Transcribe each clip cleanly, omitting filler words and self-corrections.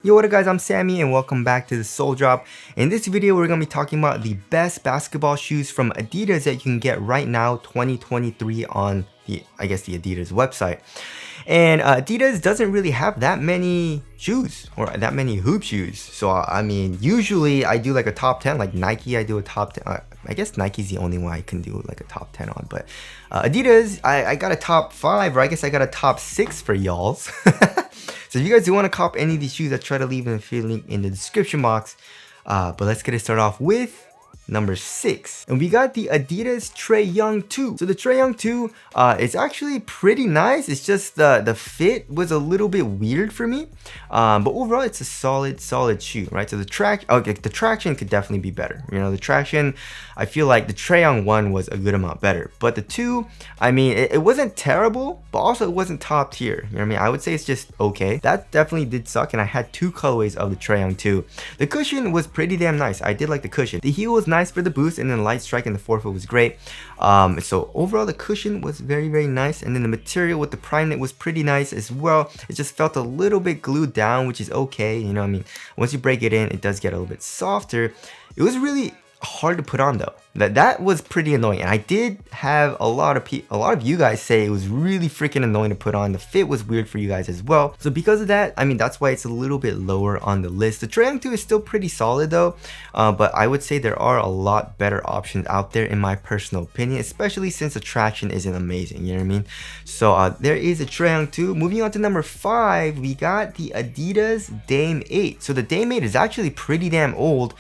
Yo, what up guys, I'm Sammy and welcome back to the Soul Drop. In this video, we're going to be talking about the best basketball shoes from Adidas that you can get right now, 2023 on the Adidas website. And Adidas doesn't really have that many shoes or that many hoop shoes. So I mean, usually I do like a top 10, like Nike, I do a top 10. I guess Nike's the only one I can do like a top 10 on, but Adidas, I got a top 5, or I guess I got a top 6 for y'all's. So if you guys do want to cop any of these shoes, I try to leave an affiliate link in the description box. But let's get it started off with number 6. And we got the Adidas Trey 2. So the Trey 2, it's actually pretty nice. It's just the fit was a little bit weird for me. But overall, it's a solid shoe, right? So the traction could definitely be better. You know, the traction, I feel like the Trey 1 was a good amount better. But the 2, I mean, it wasn't terrible, but also it wasn't top tier. You know what I mean? I would say it's just okay. That definitely did suck, and I had 2 colorways of the Trey 2. The cushion was pretty damn nice. I did like the cushion. The heel was nice for the boost, and then light strike in the forefoot was great. So overall the cushion was very nice, and then the material with the prime knit was pretty nice as well. It just felt a little bit glued down, which is okay. You know what I mean? Once you break it in, it does get a little bit softer. It was really hard to put on though. That was pretty annoying, and I did have a lot of you guys say it was really freaking annoying to put on. The fit was weird for you guys as well. So because of that, I mean, that's why it's a little bit lower on the list. The Trey 2 is still pretty solid though, but I would say there are a lot better options out there in my personal opinion, especially since the traction isn't amazing. You know what I mean? So there is a Trey 2. Moving on to number 5, we got the Adidas Dame 8. So the Dame 8 is actually pretty damn old.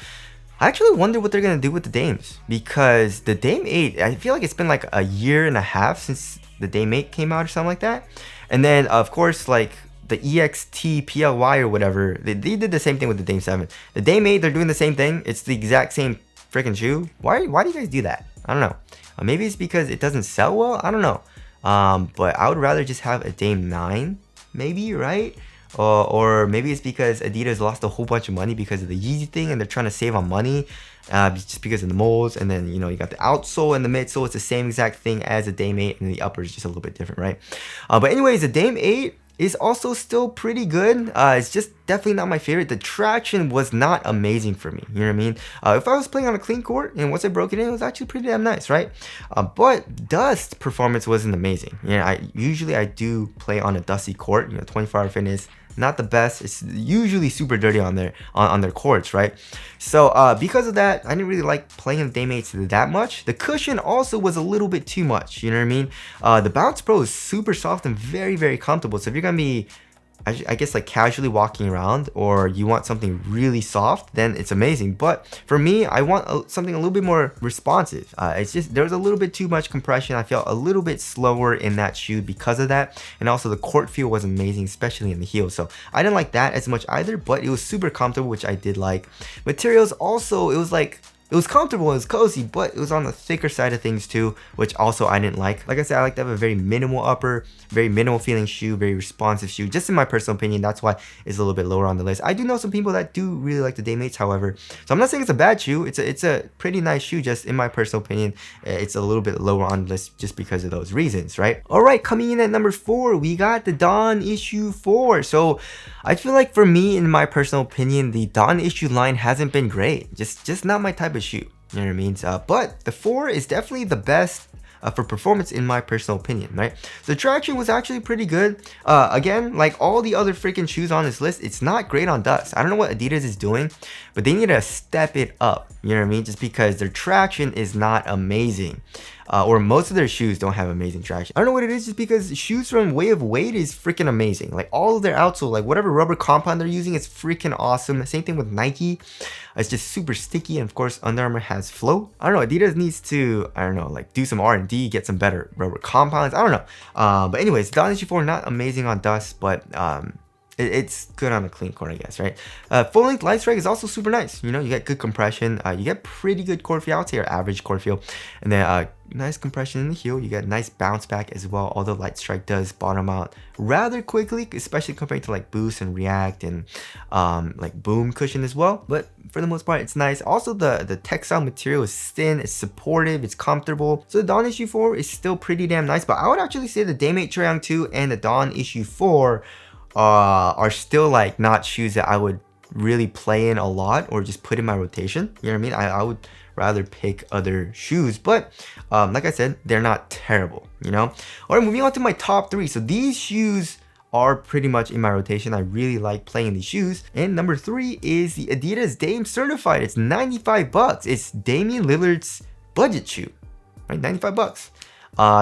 I actually wonder what they're going to do with the Dames, because the Dame 8, I feel like it's been like a year and a half since the Dame 8 came out or something like that. And then of course, like the EXT PLY or whatever, they did the same thing with the Dame 7. The Dame 8, they're doing the same thing. It's the exact same freaking shoe. Why do you guys do that? I don't know. Maybe it's because it doesn't sell well. I don't know. But I would rather just have a Dame 9, maybe, right? Or maybe it's because Adidas lost a whole bunch of money because of the Yeezy thing, and they're trying to save on money just because of the molds. And then, you know, you got the outsole and the midsole. It's the same exact thing as the Dame 8, and the upper is just a little bit different, right? But anyways, the Dame 8 is also still pretty good. It's just definitely not my favorite. The traction was not amazing for me. You know what I mean? If I was playing on a clean court and once I broke it in, it was actually pretty damn nice, right? But dust performance wasn't amazing. You know, I do play on a dusty court. You know, 24-hour fitness, not the best. It's usually super dirty on their courts, right? So because of that, I didn't really like playing the Dame 8s that much. The cushion also was a little bit too much. You know what I mean? The Bounce Pro is super soft and very comfortable. So if you're gonna be, I guess, like casually walking around, or you want something really soft, then it's amazing. But for me, I want something a little bit more responsive. It's just, there was a little bit too much compression. I felt a little bit slower in that shoe because of that. And also the court feel was amazing, especially in the heel. So I didn't like that as much either, but it was super comfortable, which I did like. Materials also, it was comfortable, it was cozy, but it was on the thicker side of things too, which also I didn't like. Like I said, I like to have a very minimal upper, very minimal feeling shoe, very responsive shoe. Just in my personal opinion, that's why it's a little bit lower on the list. I do know some people that do really like the Dame 8s, however. So I'm not saying it's a bad shoe. It's a pretty nice shoe, just in my personal opinion, it's a little bit lower on the list just because of those reasons, right? All right, coming in at number 4, we got the Dawn Issue 4. So I feel like for me, in my personal opinion, the Dawn Issue line hasn't been great. Just not my type of shoe. You know what I mean? But the 4 is definitely the best for performance in my personal opinion, right? The traction was actually pretty good. Again, like all the other freaking shoes on this list, it's not great on dust. I don't know what Adidas is doing, but they need to step it up. You know what I mean? Just because their traction is not amazing. Or most of their shoes don't have amazing traction. I don't know what it is, just because shoes from Way of Weight is freaking amazing. Like all of their outsole, like whatever rubber compound they're using, is freaking awesome. The same thing with Nike. It's just super sticky, and of course Under Armour has float. I don't know, Adidas needs to, I don't know, like do some R&D, get some better rubber compounds. I don't know. But anyways, Dawn Issue 4, not amazing on dust, but it's good on a clean court, I guess, right? Full length light strike is also super nice. You know, you get good compression, you get pretty good court feel, I would say, or average court feel, and then nice compression in the heel. You get nice bounce back as well, although light strike does bottom out rather quickly, especially compared to like Boost and React and like Boom cushion as well. But for the most part, it's nice. Also, the textile material is thin, it's supportive, it's comfortable. So the Dawn Issue 4 is still pretty damn nice, but I would actually say the Dame 8 Trey 2 and the Dawn Issue 4 are still like not shoes that I would really play in a lot or just put in my rotation. You know what I mean? I would rather pick other shoes, but like I said, they're not terrible, you know? All right, moving on to my top 3. So these shoes are pretty much in my rotation. I really like playing these shoes. And number 3 is the Adidas Dame Certified. It's 95 bucks. It's Damian Lillard's budget shoe, right? 95 bucks.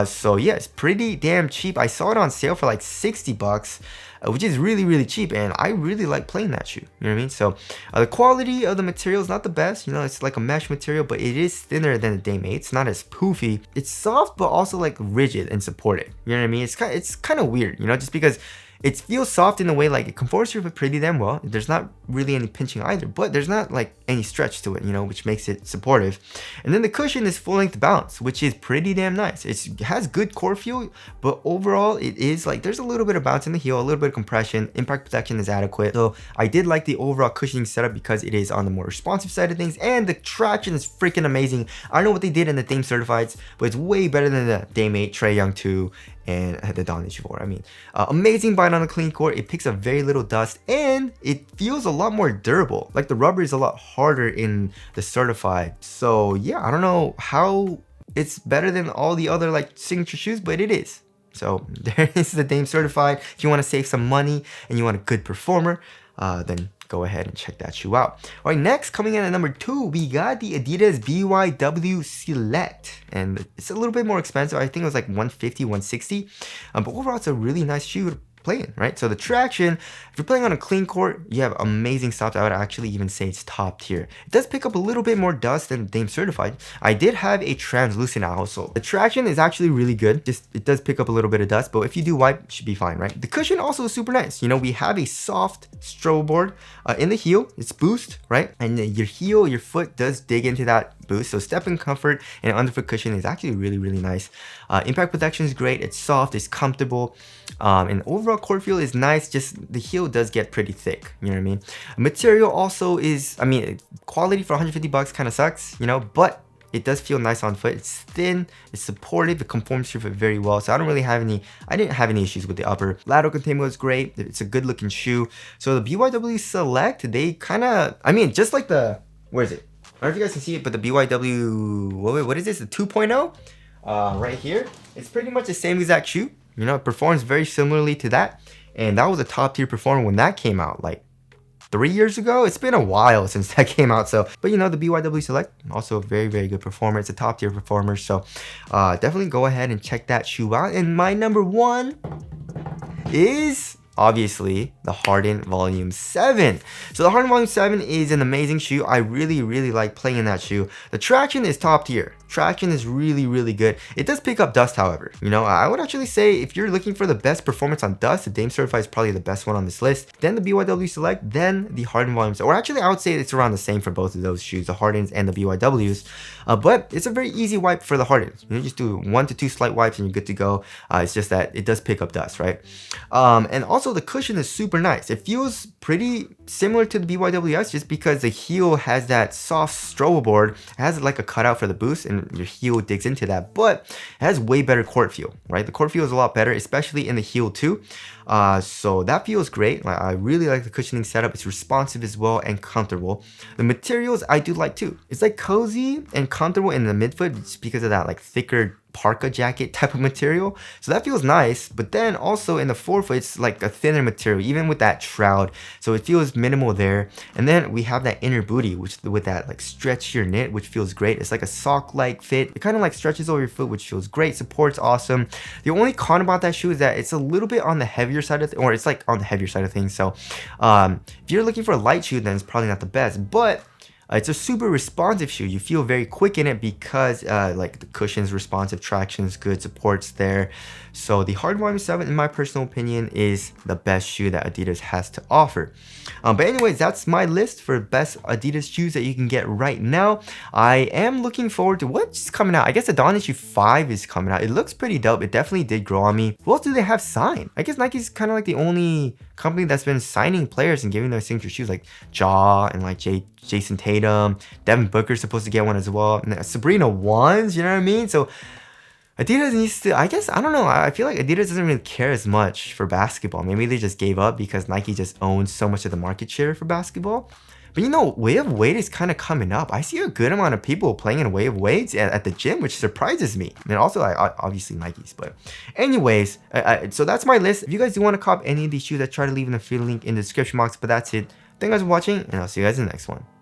So yeah, it's pretty damn cheap. I saw it on sale for like 60 bucks, which is really, really cheap. And I really like playing that shoe. You know what I mean? So the quality of the material is not the best. You know, it's like a mesh material, but it is thinner than the Dame 8. It's not as poofy. It's soft, but also like rigid and supported. You know what I mean? It's kind of weird, you know, just because it feels soft in a way, like it conforms to it pretty damn well. There's not really any pinching either, but there's not like any stretch to it, you know, which makes it supportive. And then the cushion is full length bounce, which is pretty damn nice. It has good core feel, but overall it is like there's a little bit of bounce in the heel, a little bit of compression. Impact protection is adequate. So I did like the overall cushioning setup because it is on the more responsive side of things, and the traction is freaking amazing. I don't know what they did in the Dame Certifieds, but it's way better than the Dame 8, Trey Young 2, and the Donish 4. I mean, amazing bite on a clean court. It picks up very little dust, and it feels a lot more durable. Like the rubber is a lot harder in the certified. So yeah, I don't know how it's better than all the other like signature shoes, but it is. So there is the Dame Certified. If you want to save some money and you want a good performer, then go ahead and check that shoe out. All right, next, coming in at number 2, we got the Adidas BYW Select, and it's a little bit more expensive. I think it was like 150, 160, but overall it's a really nice shoe to play in, right? So the traction, if you're playing on a clean court, you have amazing stops. I would actually even say it's top tier. It does pick up a little bit more dust than Dame Certified. I did have a translucent outsole. The traction is actually really good. Just it does pick up a little bit of dust, but if you do wipe, it should be fine, right? The cushion also is super nice. You know, we have a soft stroll board in the heel. It's boost, right? And your heel, your foot does dig into that boost. So step in comfort and underfoot cushion is actually really, really nice. Impact protection is great. It's soft, it's comfortable, and overall court feel is nice. Just the heel does get pretty thick, you know what I mean? Material also is, I mean, quality for 150 bucks kind of sucks, you know, but it does feel nice on foot. It's thin, it's supportive, it conforms to your foot very well. So I didn't have any issues with the upper. Lateral containment was great. It's a good looking shoe. So the BYW Select, they kind of, I mean, just like the, where is it? I don't know if you guys can see it, but the BYW, what is this? The 2.0 right here. It's pretty much the same exact shoe. You know, it performs very similarly to that. And that was a top tier performer when that came out, like 3 years ago. It's been a while since that came out. So, but you know, the BYW Select, also a very, very good performer. It's a top tier performer. So definitely go ahead and check that shoe out. And my number 1 is obviously the Harden Volume 7. So the Harden Volume 7 is an amazing shoe. I really, really like playing in that shoe. The traction is top tier. Traction is really, really good. It does pick up dust, however. You know, I would actually say if you're looking for the best performance on dust, the Dame Certified is probably the best one on this list. Then the BYW Select, then the Harden Volume 7. Or actually, I would say it's around the same for both of those shoes, the Hardens and the BYWs. But it's a very easy wipe for the Hardens. You just do 1 to 2 slight wipes and you're good to go. It's just that it does pick up dust, right? And also the cushion is super nice. It feels pretty similar to the BYWS just because the heel has that soft stroll board. It has like a cutout for the boost and your heel digs into that, but it has way better court feel, right? The court feel is a lot better, especially in the heel too. So that feels great. I really like the cushioning setup. It's responsive as well and comfortable. The materials I do like too. It's like cozy and comfortable in the midfoot just because of that like thicker parka jacket type of material. So that feels nice, but then also in the forefoot, it's like a thinner material, even with that shroud. So it feels minimal there. And then we have that inner booty, which with that like stretchier knit, which feels great. It's like a sock-like fit. It kind of like stretches over your foot, which feels great. Support's awesome. The only con about that shoe is that it's a little bit on the heavier side of or it's like on the heavier side of things. So if you're looking for a light shoe, then it's probably not the best, but it's a super responsive shoe. You feel very quick in it because like the cushion's responsive, traction's good, support's there. So the Harden Volume 7, in my personal opinion, is the best shoe that Adidas has to offer. But anyways, that's my list for best Adidas shoes that you can get right now. I am looking forward to what's coming out. I guess the Donish 5 is coming out. It looks pretty dope. It definitely did grow on me. Who else do they have signed? I guess Nike's kind of like the only company that's been signing players and giving their signature shoes, like Jaw and like Jason Tatum. Devin Booker's supposed to get one as well. And Sabrina Wands, you know what I mean? So Adidas needs to, I guess, I don't know. I feel like Adidas doesn't really care as much for basketball. Maybe they just gave up because Nike just owns so much of the market share for basketball. But you know, way of weight is kind of coming up. I see a good amount of people playing in way of weights at the gym, which surprises me. And also, obviously Nikes. But anyways, so that's my list. If you guys do want to cop any of these shoes, I try to leave an affiliate link in the description box. But that's it. Thank you guys for watching, and I'll see you guys in the next one.